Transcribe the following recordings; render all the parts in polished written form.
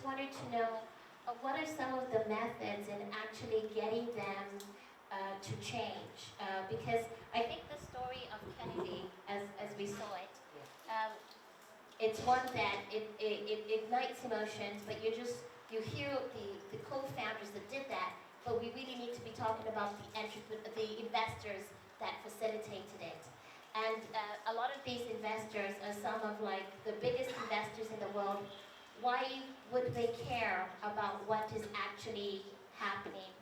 just wanted to know what are some of the methods in actually getting them to change? Because I think the story of Kennedy, as we saw it, it's one that it ignites emotions, but you hear the co-founders that did that, but we really need to be talking about the investors that facilitated it. And a lot of these investors are some of like the biggest investors in the world. Why would they care about what is actually happening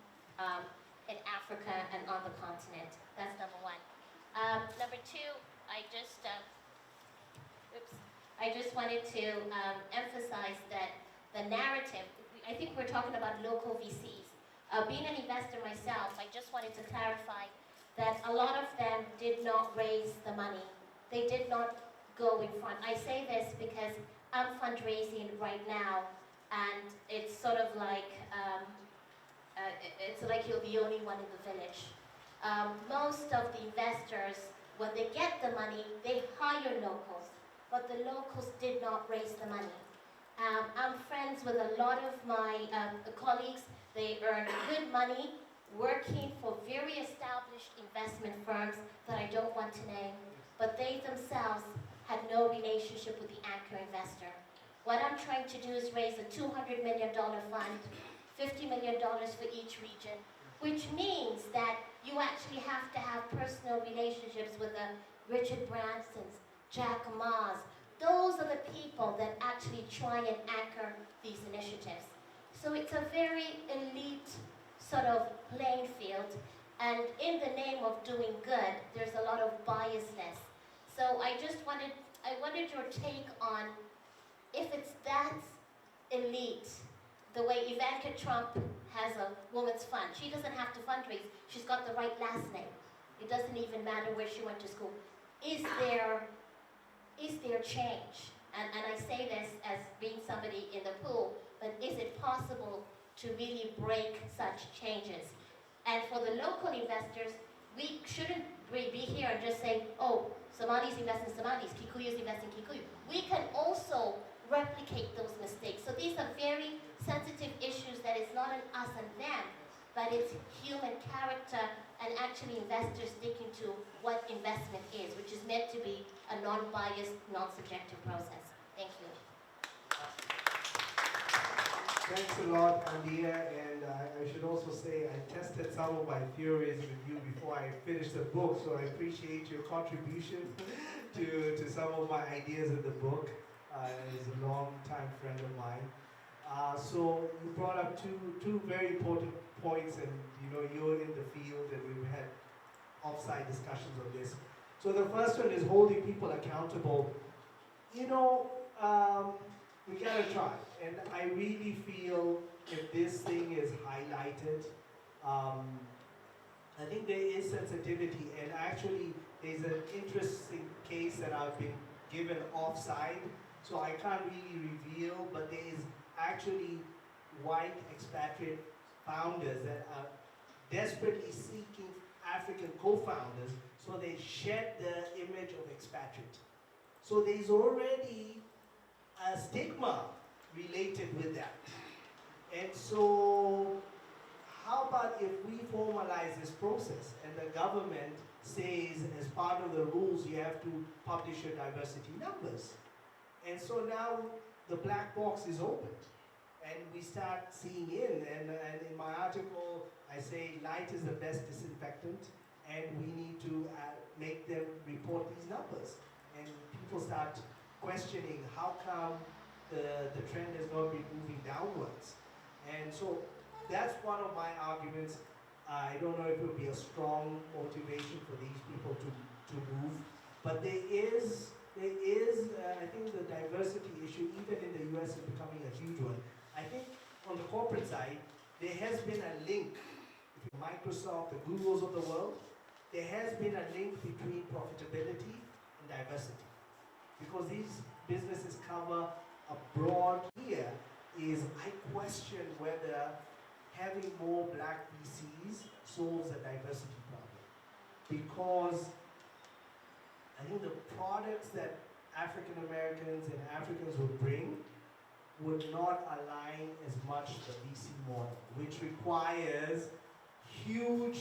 in Africa and on the continent? That's number one. Number two, I just wanted to emphasize that the narrative, I think we're talking about local VCs. Being an investor myself, I just wanted to clarify that a lot of them did not raise the money. They did not go in front. I say this because I'm fundraising right now, and it's sort of like, it's like you're the only one in the village. Most of the investors, when they get the money, they hire locals, but the locals did not raise the money. I'm friends with a lot of my colleagues. They earn good money working for very established investment firms that I don't want to name, but they themselves had no relationship with the anchor investor. What I'm trying to do is raise a $200 million fund, $50 million for each region, which means that you actually have to have personal relationships with the Richard Bransons, Jack Ma's. Those are the people that actually try and anchor these initiatives. So it's a very elite sort of playing field, and in the name of doing good, there's a lot of biasness. So I wanted your take on if it's that elite, the way Ivanka Trump has a women's fund. She doesn't have to fundraise. She's got the right last name. It doesn't even matter where she went to school. Is there change? And I say this as being somebody in the pool, but is it possible to really break such changes? And for the local investors, we shouldn't be here and just say, oh, Somalis invest in Somalis, Kikuyus invest in Kikuyu. We can also replicate those mistakes. So these are very sensitive issues that it's not an us and them, but it's human character and actually investors sticking to what investment is, which is meant to be a non-biased, non-subjective process. Thank you. Thanks a lot, Andia, and I should also say I tested some of my theories with you before I finished the book, so I appreciate your contribution to some of my ideas in the book. He's a long-time friend of mine. So you brought up two very important points, and you're in the field, and we've had off-site discussions on this. So the first one is holding people accountable. We gotta try, and I really feel if this thing is highlighted, I think there is sensitivity, and actually there's an interesting case that I've been given off-site, so I can't really reveal, but there is actually white expatriate founders that are desperately seeking African co-founders, so they shed the image of expatriate. So there's already a stigma related with that. And so how about if we formalize this process and the government says as part of the rules you have to publish your diversity numbers. And so now the black box is opened and we start seeing in, and in my article I say light is the best disinfectant, and we need to make them report these numbers. And people start questioning how come the trend has not been moving downwards. And so that's one of my arguments. I don't know if it would be a strong motivation for these people to move, but there is I think the diversity issue, even in the US, is becoming a huge one. I think on the corporate side, there has been a link, Microsoft, the Googles of the world, there has been a link between profitability and diversity. Because these businesses cover a broad here, is I question whether having more black VCs solves a diversity problem. Because I think the products that African Americans and Africans would bring would would not align as much the VC model, which requires huge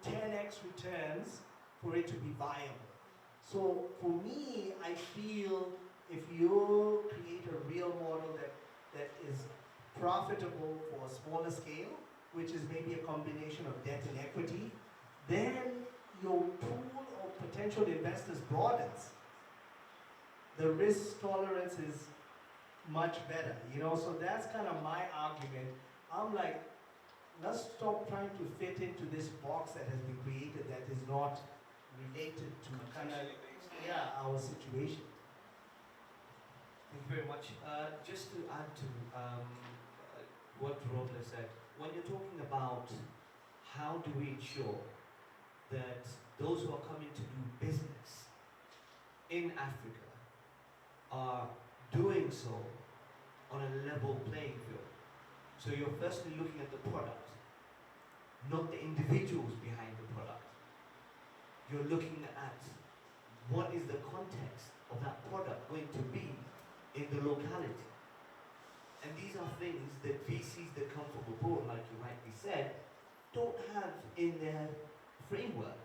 10x returns for it to be viable. So for me, I feel if you create a real model that is profitable for a smaller scale, which is maybe a combination of debt and equity, then your pool of potential investors broadens. The risk tolerance is much better, you know, so that's kind of my argument. I'm like, let's stop trying to fit into this box that has been created that is not related to kind of, our situation. Thank you very much. Just to add to what Robles said, when you're talking about how do we ensure that those who are coming to do business in Africa are doing so on a level playing field. So you're firstly looking at the product, not the individuals behind the product. You're looking at what is the context of that product going to be in the locality. And these are things that VCs that come from abroad, like you rightly said, don't have in their framework.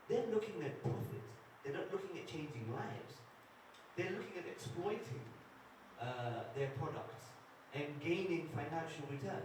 They're looking at profit. They're not looking at changing lives. They're looking at exploiting their products and gaining financial return.